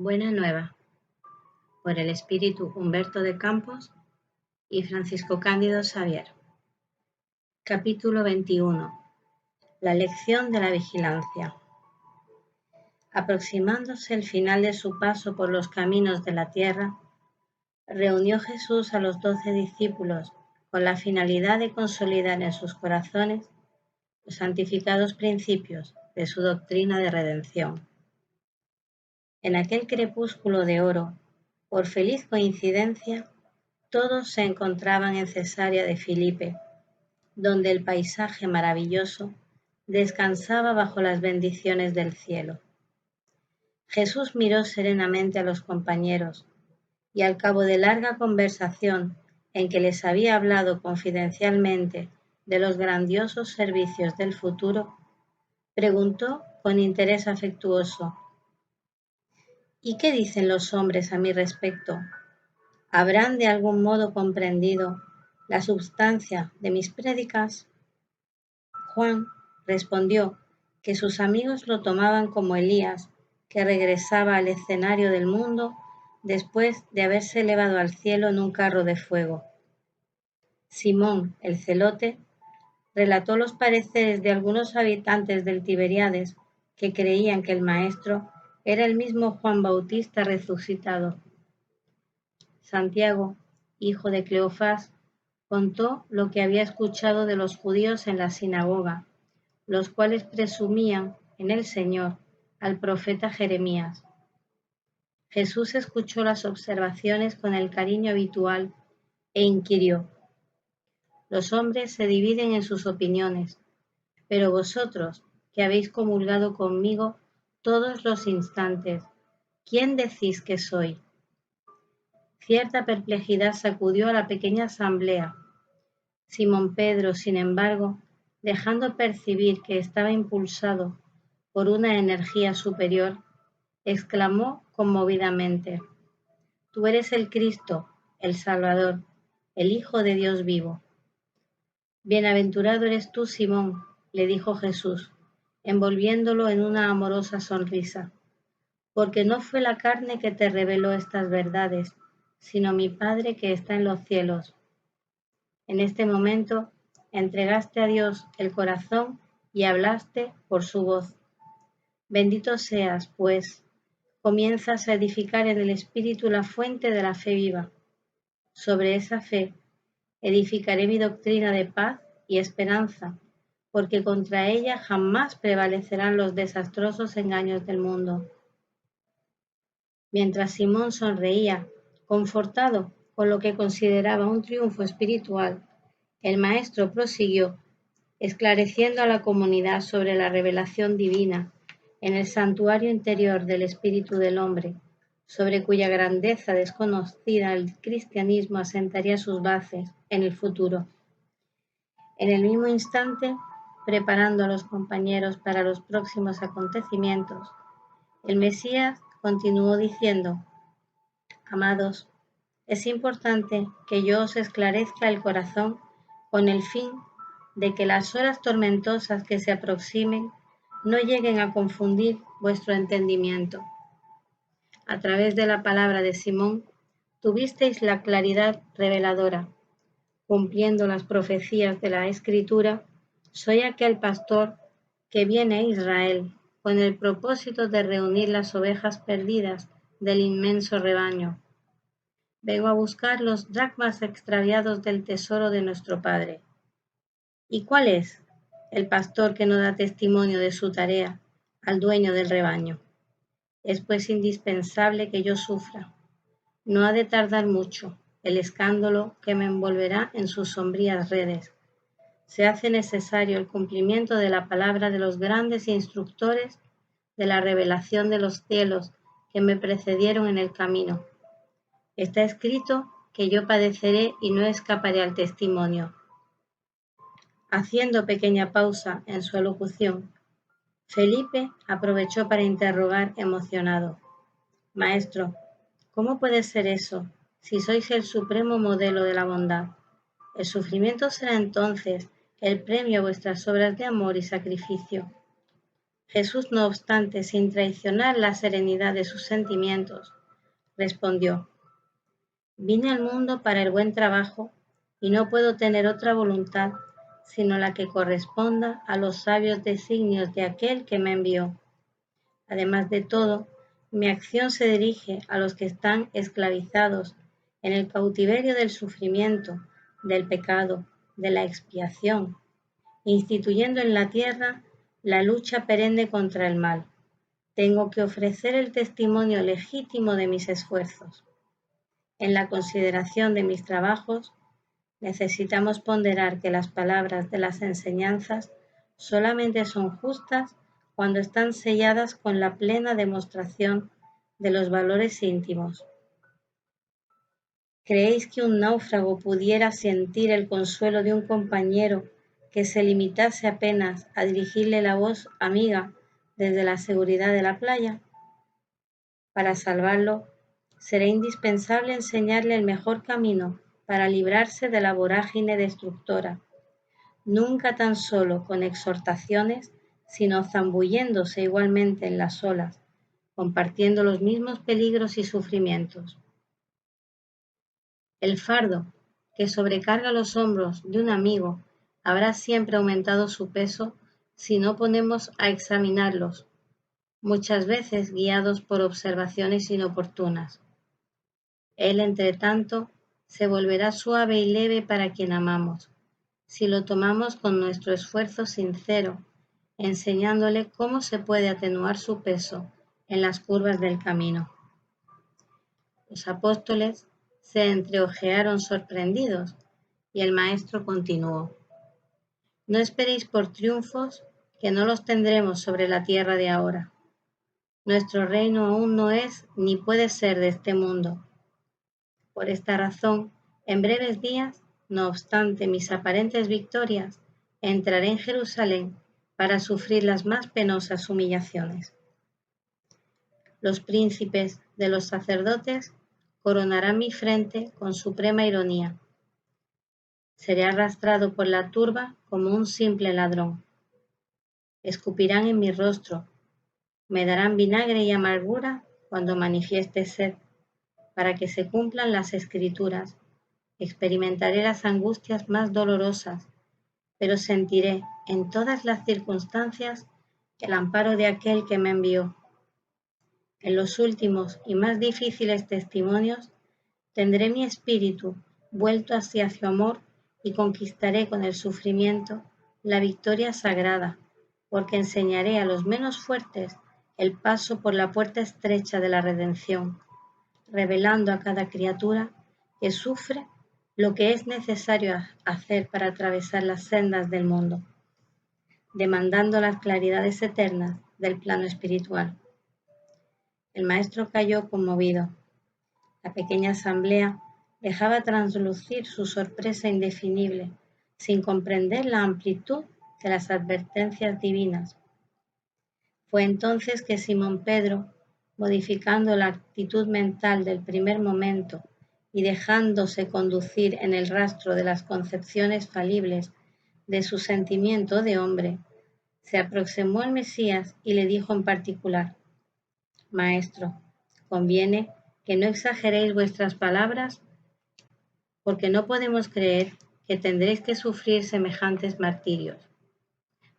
Buena Nueva, por el espíritu Humberto de Campos y Francisco Cándido Xavier. Capítulo 21. La lección de la vigilancia. Aproximándose el final de su paso por los caminos de la tierra, reunió Jesús a los 12 discípulos con la finalidad de consolidar en sus corazones los santificados principios de su doctrina de redención. En aquel crepúsculo de oro, por feliz coincidencia, todos se encontraban en Cesarea de Filipe, donde el paisaje maravilloso descansaba bajo las bendiciones del cielo. Jesús miró serenamente a los compañeros y al cabo de larga conversación en que les había hablado confidencialmente de los grandiosos servicios del futuro, preguntó con interés afectuoso: ¿Y qué dicen los hombres a mi respecto? ¿Habrán de algún modo comprendido la substancia de mis prédicas? Juan respondió que sus amigos lo tomaban como Elías, que regresaba al escenario del mundo después de haberse elevado al cielo en un carro de fuego. Simón, el celote, relató los pareceres de algunos habitantes del Tiberíades que creían que el maestro era el mismo Juan Bautista resucitado. Santiago, hijo de Cleofás, contó lo que había escuchado de los judíos en la sinagoga, los cuales presumían en el Señor al profeta Jeremías. Jesús escuchó las observaciones con el cariño habitual e inquirió: los hombres se dividen en sus opiniones, pero vosotros, que habéis comulgado conmigo todos los instantes, ¿quién decís que soy? Cierta perplejidad sacudió a la pequeña asamblea. Simón Pedro, sin embargo, dejando percibir que estaba impulsado por una energía superior, exclamó conmovidamente: Tú eres el Cristo, el Salvador, el Hijo de Dios vivo. Bienaventurado eres tú, Simón, le dijo Jesús, envolviéndolo en una amorosa sonrisa, porque no fue la carne que te reveló estas verdades, sino mi Padre que está en los cielos. En este momento entregaste a Dios el corazón y hablaste por su voz. Bendito seas, pues, comienzas a edificar en el Espíritu la fuente de la fe viva. Sobre esa fe edificaré mi doctrina de paz y esperanza, porque contra ella jamás prevalecerán los desastrosos engaños del mundo. Mientras Simón sonreía, confortado con lo que consideraba un triunfo espiritual, el maestro prosiguió, esclareciendo a la comunidad sobre la revelación divina en el santuario interior del espíritu del hombre, sobre cuya grandeza desconocida el cristianismo asentaría sus bases en el futuro. En el mismo instante, preparando a los compañeros para los próximos acontecimientos, el Mesías continuó diciendo: Amados, es importante que yo os esclarezca el corazón con el fin de que las horas tormentosas que se aproximen no lleguen a confundir vuestro entendimiento. A través de la palabra de Simón tuvisteis la claridad reveladora. Cumpliendo las profecías de la Escritura, soy aquel pastor que viene a Israel con el propósito de reunir las ovejas perdidas del inmenso rebaño. Vengo a buscar los dracmas extraviados del tesoro de nuestro Padre. ¿Y cuál es el pastor que no da testimonio de su tarea al dueño del rebaño? Es pues indispensable que yo sufra. No ha de tardar mucho el escándalo que me envolverá en sus sombrías redes. Se hace necesario el cumplimiento de la palabra de los grandes instructores de la revelación de los cielos que me precedieron en el camino. Está escrito que yo padeceré y no escaparé al testimonio. Haciendo pequeña pausa en su alocución, Felipe aprovechó para interrogar emocionado: Maestro, ¿cómo puede ser eso si sois el supremo modelo de la bondad? El sufrimiento será entonces el premio a vuestras obras de amor y sacrificio. Jesús, no obstante, sin traicionar la serenidad de sus sentimientos, respondió: vine al mundo para el buen trabajo y no puedo tener otra voluntad sino la que corresponda a los sabios designios de aquel que me envió. Además de todo, mi acción se dirige a los que están esclavizados en el cautiverio del sufrimiento, del pecado, de la expiación, instituyendo en la tierra la lucha perenne contra el mal. Tengo que ofrecer el testimonio legítimo de mis esfuerzos. En la consideración de mis trabajos, necesitamos ponderar que las palabras de las enseñanzas solamente son justas cuando están selladas con la plena demostración de los valores íntimos. ¿Creéis que un náufrago pudiera sentir el consuelo de un compañero que se limitase apenas a dirigirle la voz amiga desde la seguridad de la playa? Para salvarlo, será indispensable enseñarle el mejor camino para librarse de la vorágine destructora, nunca tan solo con exhortaciones, sino zambulléndose igualmente en las olas, compartiendo los mismos peligros y sufrimientos. El fardo que sobrecarga los hombros de un amigo habrá siempre aumentado su peso si no ponemos a examinarlos, muchas veces guiados por observaciones inoportunas. Él, entre tanto, se volverá suave y leve para quien amamos, si lo tomamos con nuestro esfuerzo sincero, enseñándole cómo se puede atenuar su peso en las curvas del camino. Los apóstoles se entreojearon sorprendidos y el maestro continuó: no esperéis por triunfos que no los tendremos sobre la tierra de ahora. Nuestro reino aún no es ni puede ser de este mundo. Por esta razón, en breves días, no obstante mis aparentes victorias, entraré en Jerusalén para sufrir las más penosas humillaciones. Los príncipes de los sacerdotes coronarán mi frente con suprema ironía. Seré arrastrado por la turba como un simple ladrón. Escupirán en mi rostro, me darán vinagre y amargura cuando manifieste sed, para que se cumplan las escrituras. Experimentaré las angustias más dolorosas, pero sentiré en todas las circunstancias el amparo de aquel que me envió. En los últimos y más difíciles testimonios tendré mi espíritu vuelto hacia su amor y conquistaré con el sufrimiento la victoria sagrada, porque enseñaré a los menos fuertes el paso por la puerta estrecha de la redención, revelando a cada criatura que sufre lo que es necesario hacer para atravesar las sendas del mundo, demandando las claridades eternas del plano espiritual. El maestro cayó conmovido. La pequeña asamblea dejaba traslucir su sorpresa indefinible, sin comprender la amplitud de las advertencias divinas. Fue entonces que Simón Pedro, modificando la actitud mental del primer momento y dejándose conducir en el rastro de las concepciones falibles de su sentimiento de hombre, se aproximó al Mesías y le dijo en particular: Maestro, conviene que no exageréis vuestras palabras, porque no podemos creer que tendréis que sufrir semejantes martirios.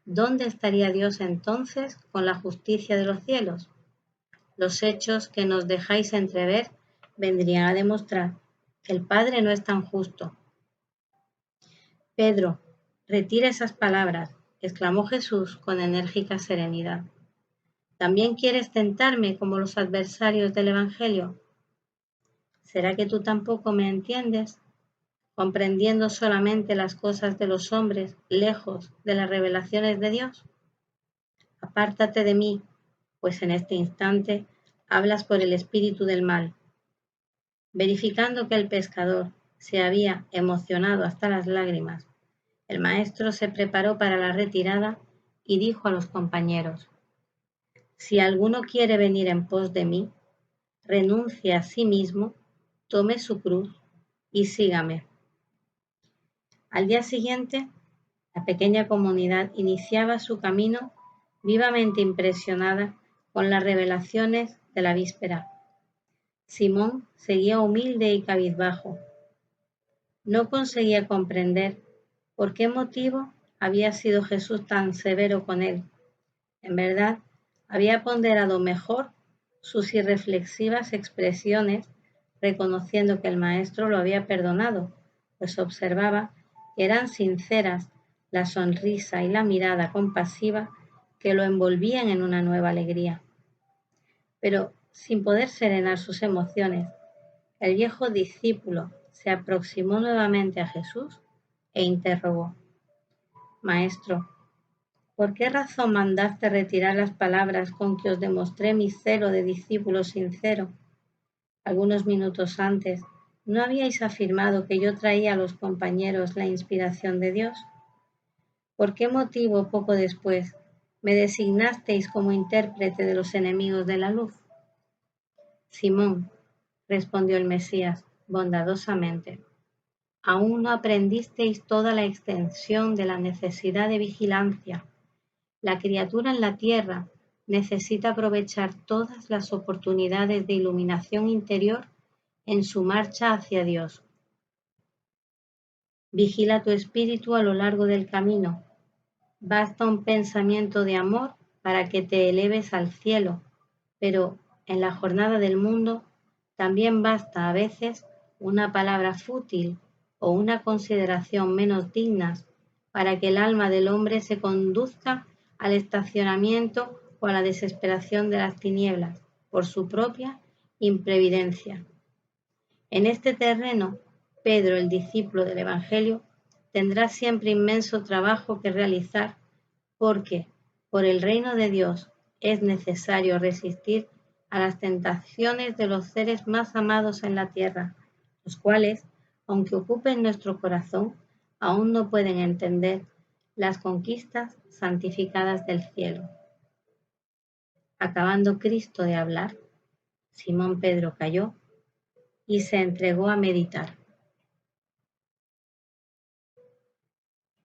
¿Dónde estaría Dios entonces con la justicia de los cielos? Los hechos que nos dejáis entrever vendrían a demostrar que el Padre no es tan justo. Pedro, retira esas palabras, exclamó Jesús con enérgica serenidad. ¿También quieres tentarme como los adversarios del Evangelio? ¿Será que tú tampoco me entiendes, comprendiendo solamente las cosas de los hombres, lejos de las revelaciones de Dios? Apártate de mí, pues en este instante hablas por el espíritu del mal. Verificando que el pescador se había emocionado hasta las lágrimas, el maestro se preparó para la retirada y dijo a los compañeros: si alguno quiere venir en pos de mí, renuncie a sí mismo, tome su cruz y sígame. Al día siguiente, la pequeña comunidad iniciaba su camino vivamente impresionada con las revelaciones de la víspera. Simón seguía humilde y cabizbajo. No conseguía comprender por qué motivo había sido Jesús tan severo con él. En verdad, había ponderado mejor sus irreflexivas expresiones, reconociendo que el maestro lo había perdonado, pues observaba que eran sinceras la sonrisa y la mirada compasiva que lo envolvían en una nueva alegría. Pero sin poder serenar sus emociones, el viejo discípulo se aproximó nuevamente a Jesús e interrogó: Maestro, ¿por qué razón mandaste retirar las palabras con que os demostré mi celo de discípulo sincero? Algunos minutos antes, ¿no habíais afirmado que yo traía a los compañeros la inspiración de Dios? ¿Por qué motivo poco después me designasteis como intérprete de los enemigos de la luz? Simón, respondió el Mesías bondadosamente, aún no aprendisteis toda la extensión de la necesidad de vigilancia. La criatura en la tierra necesita aprovechar todas las oportunidades de iluminación interior en su marcha hacia Dios. Vigila tu espíritu a lo largo del camino. Basta un pensamiento de amor para que te eleves al cielo, pero en la jornada del mundo también basta a veces una palabra fútil o una consideración menos dignas para que el alma del hombre se conduzca al estacionamiento o a la desesperación de las tinieblas por su propia imprevidencia. En este terreno, Pedro, el discípulo del Evangelio, tendrá siempre inmenso trabajo que realizar porque por el reino de Dios es necesario resistir a las tentaciones de los seres más amados en la tierra, los cuales, aunque ocupen nuestro corazón, aún no pueden entender las conquistas santificadas del cielo. Acabando Cristo de hablar, Simón Pedro calló y se entregó a meditar.